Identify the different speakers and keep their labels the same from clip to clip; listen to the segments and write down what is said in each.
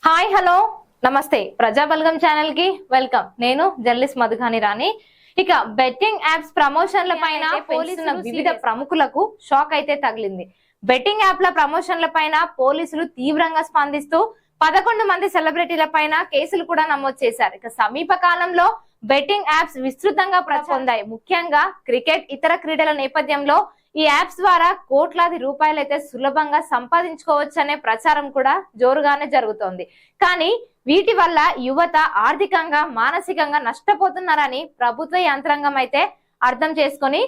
Speaker 1: Hi hello నమస్తే ప్రజాబల్గం channel కి welcome. నేను జర్నలిస్ట్ మధుగాని రాణి. ఇక బెట్టింగ్ యాప్స్ ప్రమోషన్ల పైన పోలీసులు వివిధ ప్రముఖులకు షాక్ అయితే తగిలింది. బెట్టింగ్ యాప్ల ప్రమోషన్ల పైన పోలీసులు తీవ్రంగా స్పందిస్తూ 11 మంది సెలబ్రిటీల పైన కేసులు కూడా నమోదు చేశారు. ఇక సమీప కాలంలో బెట్టింగ్ యాప్స్ విస్తృతంగా పొందాయి. ముఖ్యంగా క్రికెట్, ఇతర క్రీడల నేపథ్యంలో ఈ యాప్స్ ద్వారా కోట్లాది రూపాయలైతే సులభంగా సంపాదించుకోవచ్చనే ప్రచారం కూడా జోరుగానే జరుగుతోంది. కానీ వీటి వల్ల యువత ఆర్థికంగా, మానసికంగా నష్టపోతున్నారని ప్రభుత్వ యంత్రాంగం అయితే అర్థం చేసుకొని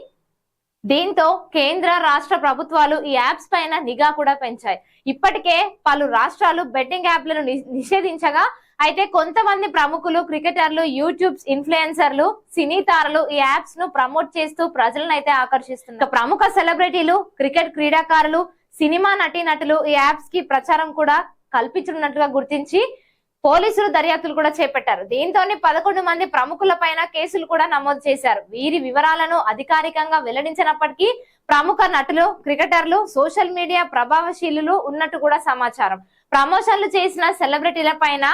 Speaker 1: దీంతో కేంద్ర రాష్ట్ర ప్రభుత్వాలు ఈ యాప్స్ పైన నిఘా కూడా పెంచాయి. ఇప్పటికే పలు రాష్ట్రాలు బెట్టింగ్ యాప్లను నిషేధించగా, అయితే కొంతమంది ప్రముఖులు, క్రికెటర్లు, యూట్యూబ్ ఇన్ఫ్లుయెన్సర్లు, సినీ తారలు ఈ యాప్స్ ను ప్రమోట్ చేస్తూ ప్రజలను అయితే ఆకర్షిస్తున్నారు. ప్రముఖ సెలబ్రిటీలు, క్రికెట్ క్రీడాకారులు, సినిమా నటీనటులు ఈ యాప్స్ కి ప్రచారం కూడా కల్పించనున్నట్టుగా గుర్తించి పోలీసులు దర్యాప్తులు కూడా చేపట్టారు. దీంతోనే 11 మంది ప్రముఖుల పైన కేసులు కూడా నమోదు చేశారు. వీరి వివరాలను అధికారికంగా వెల్లడించినప్పటికీ ప్రముఖ నటులు, క్రికెటర్లు, సోషల్ మీడియా ప్రభావశీలులు ఉన్నట్టు కూడా సమాచారం. ప్రమోషన్లు చేసిన సెలబ్రిటీల పైన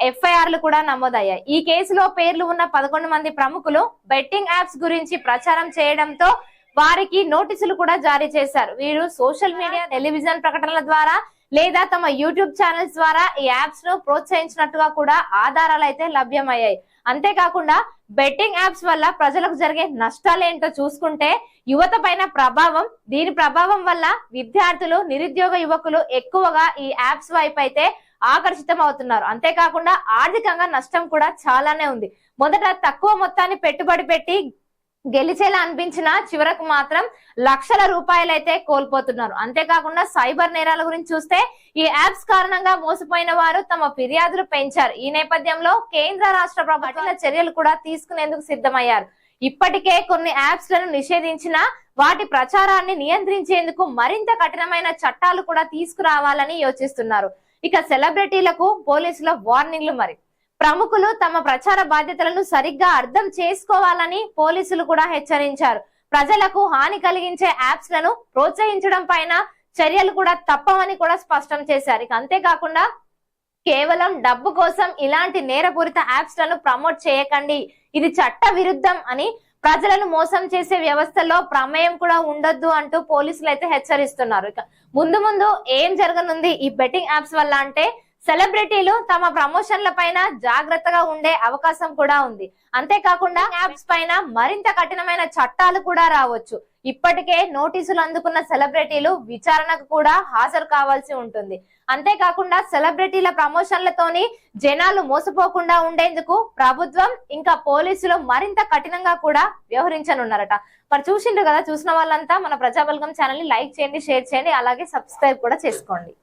Speaker 1: ఎఫ్ఐఆర్లు కూడా నమోదయ్యాయి. ఈ కేసులో పేర్లు ఉన్న 11 మంది ప్రముఖులు బెట్టింగ్ యాప్స్ గురించి ప్రచారం చేయడంతో వారికి నోటీసులు కూడా జారీ చేశారు. వీరు సోషల్ మీడియా, టెలివిజన్ ప్రకటనల ద్వారా లేదా తమ యూట్యూబ్ ఛానల్స్ ద్వారా ఈ యాప్స్ ను ప్రోత్సహించినట్టుగా కూడా ఆధారాలు అయితే లభ్యమయ్యాయి. అంతేకాకుండా బెట్టింగ్ యాప్స్ వల్ల ప్రజలకు జరిగే నష్టాలేంటో చూసుకుంటే యువత పైన ప్రభావం, దీని ప్రభావం వల్ల విద్యార్థులు, నిరుద్యోగ యువకులు ఎక్కువగా ఈ యాప్స్ వైపు అయితే ఆకర్షితం అవుతున్నారు. అంతేకాకుండా ఆర్థికంగా నష్టం కూడా చాలానే ఉంది. మొదట తక్కువ మొత్తాన్ని పెట్టుబడి పెట్టి గెలిచేలా అనిపించిన చివరకు మాత్రం లక్షల రూపాయలైతే కోల్పోతున్నారు. అంతేకాకుండా సైబర్ నేరాల గురించి చూస్తే ఈ యాప్స్ కారణంగా మోసపోయిన వారు తమ ఫిర్యాదులు పెంచారు. ఈ నేపథ్యంలో కేంద్ర రాష్ట్ర ప్రభుత్వాల చర్యలు కూడా తీసుకునేందుకు సిద్ధమయ్యారు. ఇప్పటికే కొన్ని యాప్స్ లను నిషేధించిన వాటి ప్రచారాన్ని నియంత్రించేందుకు మరింత కఠినమైన చట్టాలు కూడా తీసుకురావాలని యోచిస్తున్నారు. ఇక సెలబ్రిటీలకు పోలీసుల వార్నింగ్లు. మరి ప్రముఖులు తమ ప్రచార బాధ్యతలను సరిగ్గా అర్థం చేసుకోవాలని పోలీసులు కూడా హెచ్చరించారు. ప్రజలకు హాని కలిగించే యాప్స్ లను ప్రోత్సహించడం పైన చర్యలు కూడా తప్పవని కూడా స్పష్టం చేశారు. ఇక అంతేకాకుండా కేవలం డబ్బు కోసం ఇలాంటి నేరపూరిత యాప్స్ లను ప్రమోట్ చేయకండి, ఇది చట్ట విరుద్ధం అని, ప్రజలను మోసం చేసే వ్యవస్థలో ప్రమేయం కూడా ఉండొద్దు అంటూ పోలీసులు అయితే హెచ్చరిస్తున్నారు. ఇక ముందు ఏం జరగనుంది ఈ బెట్టింగ్ యాప్స్ వల్ల అంటే సెలబ్రిటీలు తమ ప్రమోషన్ల పైన జాగ్రత్తగా ఉండే అవకాశం కూడా ఉంది. అంతేకాకుండా యాప్స్ పైన మరింత కఠినమైన చట్టాలు కూడా రావచ్చు. ఇప్పటికే నోటీసులు అందుకున్న సెలబ్రిటీలు విచారణకు కూడా హాజరు కావాల్సి ఉంటుంది. అంతేకాకుండా సెలబ్రిటీల ప్రమోషన్లతోని జనాలు మోసపోకుండా ఉండేందుకు ప్రభుత్వం ఇంకా పోలీసులు మరింత కఠినంగా కూడా వ్యవహరించనున్నారట. మరి చూసిండ్రు కదా, చూసిన వాళ్ళంతా మన ప్రజాబల్గం ఛానల్ ని లైక్ చేయండి, షేర్ చేయండి, అలాగే సబ్స్క్రైబ్ కూడా చేసుకోండి.